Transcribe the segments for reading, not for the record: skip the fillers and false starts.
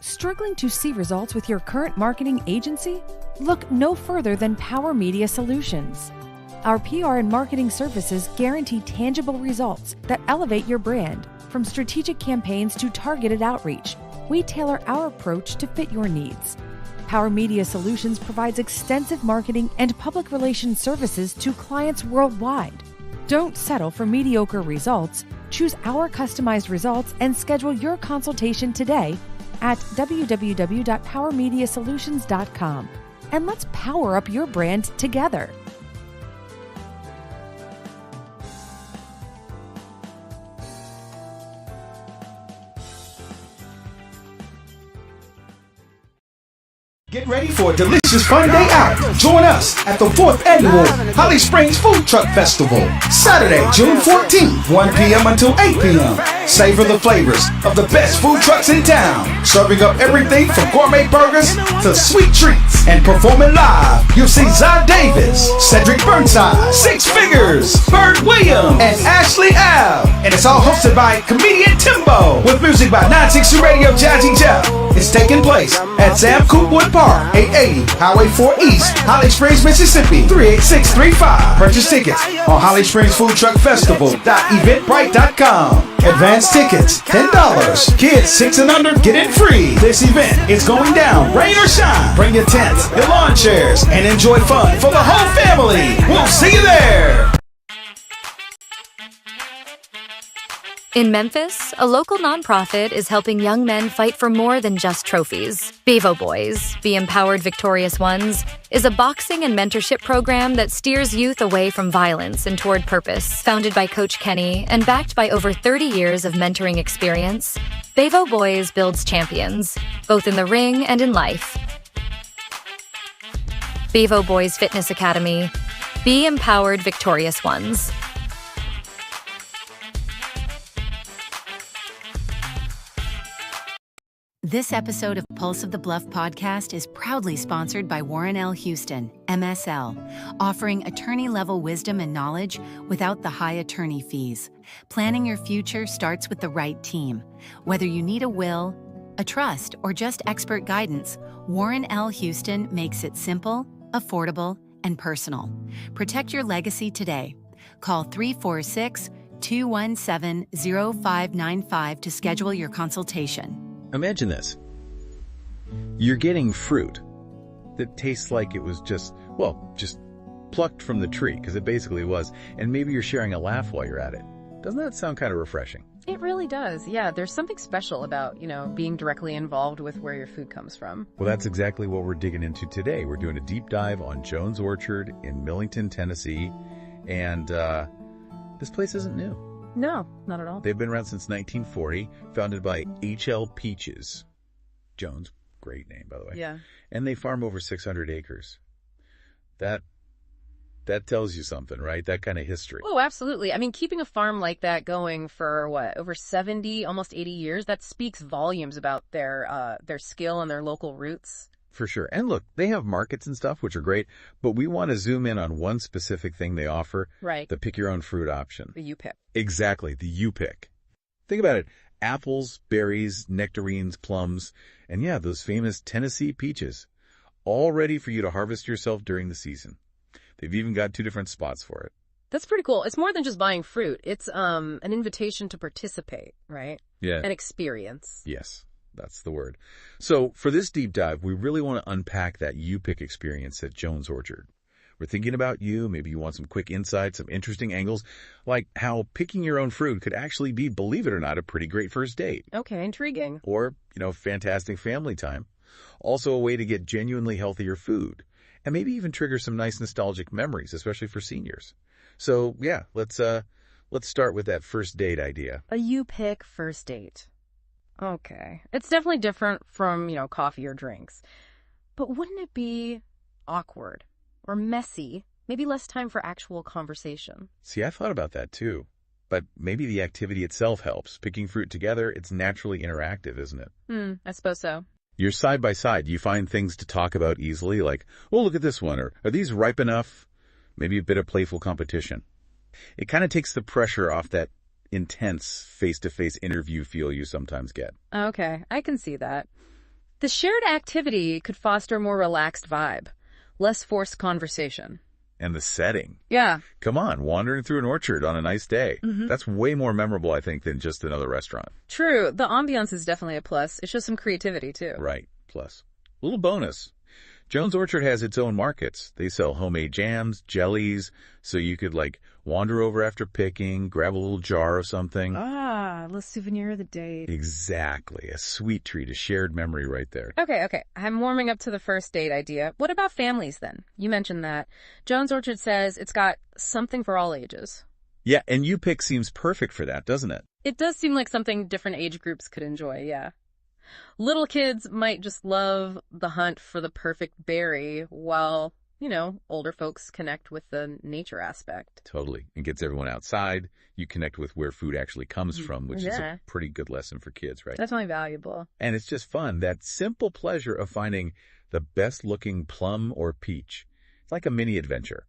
Struggling to see results with your current marketing agency? Look no further than Power Media Solutions. Our PR and marketing services guarantee tangible results that elevate your brand. From strategic campaigns to targeted outreach, we tailor our approach to fit your needs. Power Media Solutions provides extensive marketing and public relations services to clients worldwide. Don't settle for mediocre results. Choose our customized results and schedule your consultation today at www.powermediasolutions.com. And let's power up your brand together. Get ready for a delicious fun day out. Join us at the 4th Annual Holly Springs Food Truck Festival, Saturday, June 14th, 1 p.m. until 8 p.m. Savor the flavors of the best food trucks in town, serving up everything from gourmet burgers to sweet treats. And performing live, you'll see Zod Davis, Cedric Burnside, Six Figures, Bird Williams, and Ashley Al. And it's all hosted by comedian Timbo, with music by 960 Radio Jazzy Jeff. It's taking place at Sam Coopwood Park, 880 Highway 4 East, Holly Springs, Mississippi, 38635. Purchase tickets on hollyspringsfoodtruckfestival.eventbrite.com. Advance tickets, $10. Kids 6 and under get in free. This event is going down, rain or shine. Bring your tents, your lawn chairs, and enjoy fun for the whole family. We'll see you there. In Memphis, a local nonprofit is helping young men fight for more than just trophies. Bevo Boys, Be Empowered Victorious Ones, is a boxing and mentorship program that steers youth away from violence and toward purpose. Founded by Coach Kenny and backed by over 30 years of mentoring experience, Bevo Boys builds champions, both in the ring and in life. Bevo Boys Fitness Academy, Be Empowered Victorious Ones. This episode of Pulse of the Bluff podcast is proudly sponsored by Warren L. Houston, MSL, offering attorney-level wisdom and knowledge without the high attorney fees. Planning your future starts with the right team. Whether you need a will, a trust, or just expert guidance, Warren L. Houston makes it simple, affordable, and personal. Protect your legacy today. Call 346-217-0595 to schedule your consultation. Imagine this. You're getting fruit that tastes like it was just plucked from the tree, because it basically was, and maybe you're sharing a laugh while you're at it. Doesn't that sound kind of refreshing? It really does. Yeah, there's something special about, being directly involved with where your food comes from. Well, that's exactly what we're digging into today. We're doing a deep dive on Jones Orchard in Millington, Tennessee, and this place isn't new. No, not at all. They've been around since 1940, founded by H.L. Peaches. Jones, great name, by the way. Yeah. And they farm over 600 acres. That tells you something, right? That kind of history. Oh, absolutely. I mean, keeping a farm like that going for, over 70, almost 80 years, that speaks volumes about their skill and their local roots. For sure. And look, they have markets and stuff, which are great, but we want to zoom in on one specific thing they offer. Right. The pick your own fruit option. The you-pick. Exactly. The you-pick. Think about it. Apples, berries, nectarines, plums, and yeah, those famous Tennessee peaches. All ready for you to harvest yourself during the season. They've even got 2 different spots for it. That's pretty cool. It's more than just buying fruit. It's an invitation to participate, right? Yeah. An experience. Yes. That's the word. So for this deep dive, we really want to unpack that you-pick experience at Jones Orchard. We're thinking about you. Maybe you want some quick insights, some interesting angles, like how picking your own fruit could actually be, believe it or not, a pretty great first date. Okay, intriguing. Or, fantastic family time. Also a way to get genuinely healthier food. And maybe even trigger some nice nostalgic memories, especially for seniors. So yeah, let's start with that first date idea. A you-pick first date. Okay. It's definitely different from, coffee or drinks. But wouldn't it be awkward or messy? Maybe less time for actual conversation. See, I thought about that too. But maybe the activity itself helps. Picking fruit together, it's naturally interactive, isn't it? I suppose so. You're side by side. You find things to talk about easily, like, oh, look at this one, or are these ripe enough? Maybe a bit of playful competition. It kind of takes the pressure off that intense face-to-face interview feel you sometimes get. Okay, I can see that. The shared activity could foster a more relaxed vibe, less forced conversation. And the setting. Yeah. Come on, wandering through an orchard on a nice day. That's way more memorable, I think, than just another restaurant. True. The ambiance is definitely a plus. It shows some creativity, too. Right. Plus, little bonus. Jones Orchard has its own markets. They sell homemade jams, jellies, so you could, wander over after picking, grab a little jar of something. Ah, little souvenir of the day. Exactly. A sweet treat, a shared memory right there. Okay. I'm warming up to the first date idea. What about families, then? You mentioned that. Jones Orchard says it's got something for all ages. Yeah, and U-Pick seems perfect for that, doesn't it? It does seem like something different age groups could enjoy, yeah. Little kids might just love the hunt for the perfect berry, while, older folks connect with the nature aspect. Totally. And gets everyone outside. You connect with where food actually comes from, which is a pretty good lesson for kids, right? Definitely valuable. And it's just fun. That simple pleasure of finding the best-looking plum or peach. It's like a mini adventure.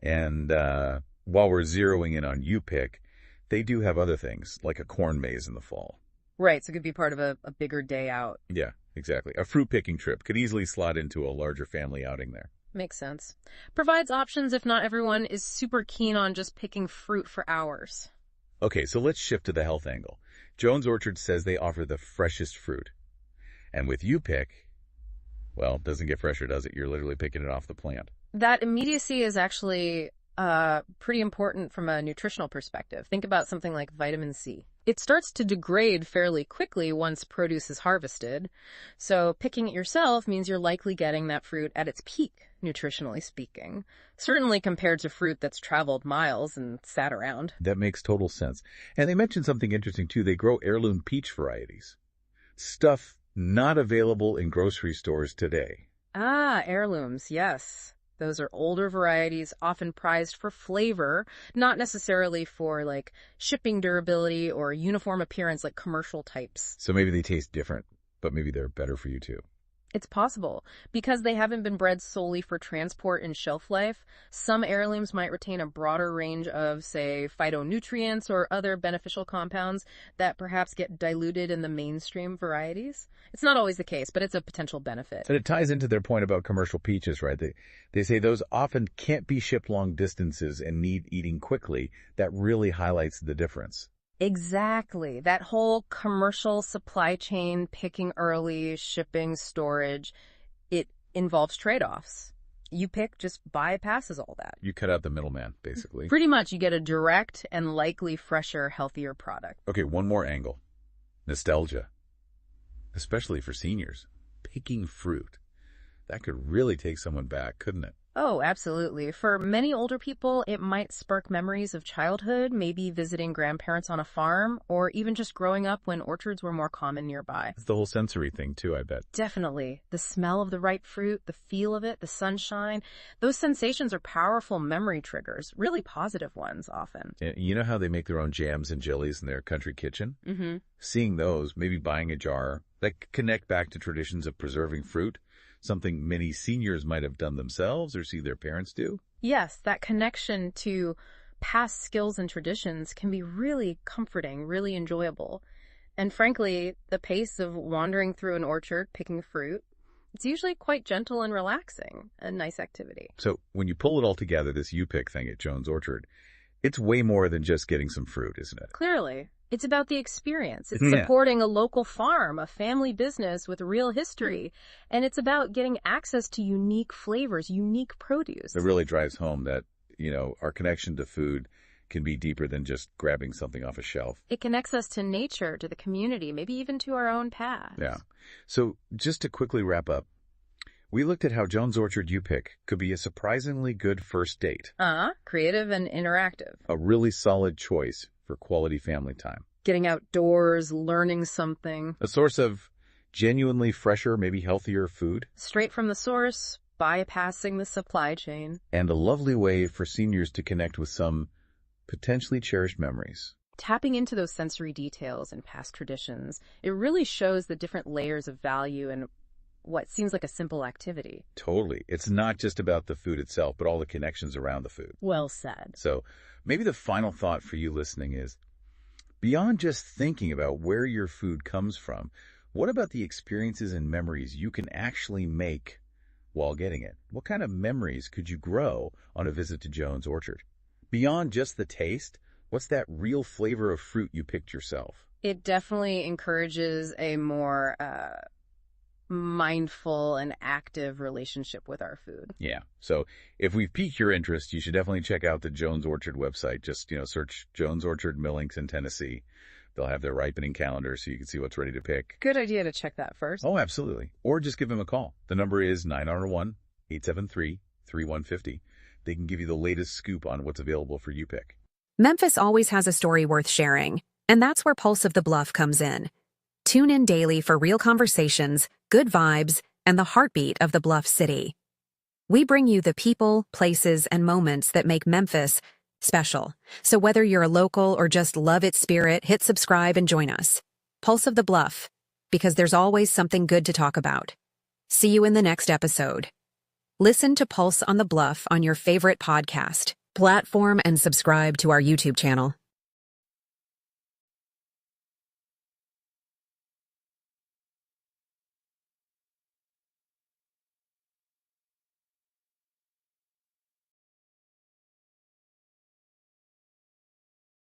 And while we're zeroing in on U-Pick, they do have other things, like a corn maze in the fall. Right, so it could be part of a bigger day out. Yeah, exactly. A fruit picking trip could easily slot into a larger family outing there. Makes sense. Provides options if not everyone is super keen on just picking fruit for hours. Okay, so let's shift to the health angle. Jones Orchard says they offer the freshest fruit. And with U-Pick, well, it doesn't get fresher, does it? You're literally picking it off the plant. That immediacy is actually pretty important from a nutritional perspective. Think about something like vitamin C. It starts to degrade fairly quickly once produce is harvested, so picking it yourself means you're likely getting that fruit at its peak, nutritionally speaking, certainly compared to fruit that's traveled miles and sat around. That makes total sense. And they mentioned something interesting, too. They grow heirloom peach varieties. Stuff not available in grocery stores today. Ah, heirlooms, yes. Those are older varieties, often prized for flavor, not necessarily for, shipping durability or uniform appearance like commercial types. So maybe they taste different, but maybe they're better for you, too. It's possible. Because they haven't been bred solely for transport and shelf life, some heirlooms might retain a broader range of, say, phytonutrients or other beneficial compounds that perhaps get diluted in the mainstream varieties. It's not always the case, but it's a potential benefit. And it ties into their point about commercial peaches, right? They say those often can't be shipped long distances and need eating quickly. That really highlights the difference. Exactly. That whole commercial supply chain, picking early, shipping, storage, it involves trade-offs. U-Pick just bypasses all that. You cut out the middleman, basically. Pretty much, you get a direct and likely fresher, healthier product. Okay, one more angle. Nostalgia. Especially for seniors. Picking fruit. That could really take someone back, couldn't it? Oh, absolutely. For many older people, it might spark memories of childhood, maybe visiting grandparents on a farm, or even just growing up when orchards were more common nearby. It's the whole sensory thing, too, I bet. Definitely. The smell of the ripe fruit, the feel of it, the sunshine, those sensations are powerful memory triggers, really positive ones often. You know how they make their own jams and jellies in their country kitchen? Mm-hmm. Seeing those, maybe buying a jar, that connect back to traditions of preserving fruit, something many seniors might have done themselves or see their parents do? Yes, that connection to past skills and traditions can be really comforting, really enjoyable. And frankly, the pace of wandering through an orchard, picking fruit, it's usually quite gentle and relaxing, a nice activity. So when you pull it all together, this U-Pick thing at Jones Orchard, it's way more than just getting some fruit, isn't it? Clearly. It's about the experience. It's supporting a local farm, a family business with real history. And it's about getting access to unique flavors, unique produce. It really drives home that, our connection to food can be deeper than just grabbing something off a shelf. It connects us to nature, to the community, maybe even to our own past. Yeah. So just to quickly wrap up, we looked at how Jones Orchard U-Pick could be a surprisingly good first date. Creative and interactive. A really solid choice for quality family time. Getting outdoors, learning something. A source of genuinely fresher, maybe healthier food. Straight from the source, bypassing the supply chain. And a lovely way for seniors to connect with some potentially cherished memories. Tapping into those sensory details and past traditions, it really shows the different layers of value in what seems like a simple activity. Totally. It's not just about the food itself, but all the connections around the food. Well said. So maybe the final thought for you listening is, beyond just thinking about where your food comes from, What about the experiences and memories you can actually make while getting it? What kind of memories could you grow on a visit to Jones Orchard? Beyond just the taste, what's that real flavor of fruit you picked yourself? It definitely encourages a more mindful and active relationship with our food. Yeah. So if we've piqued your interest, you should definitely check out the Jones Orchard website. Just, search Jones Orchard, Millington, Tennessee. They'll have their ripening calendar so you can see what's ready to pick. Good idea to check that first. Oh, absolutely. Or just give them a call. The number is 901-873-3150. They can give you the latest scoop on what's available for you pick. Memphis always has a story worth sharing, and that's where Pulse of the Bluff comes in. Tune in daily for real conversations, good vibes, and the heartbeat of the Bluff City. We bring you the people, places, and moments that make Memphis special. So whether you're a local or just love its spirit, hit subscribe and join us. Pulse of the Bluff, because there's always something good to talk about. See you in the next episode. Listen to Pulse on the Bluff on your favorite podcast platform and subscribe to our YouTube channel.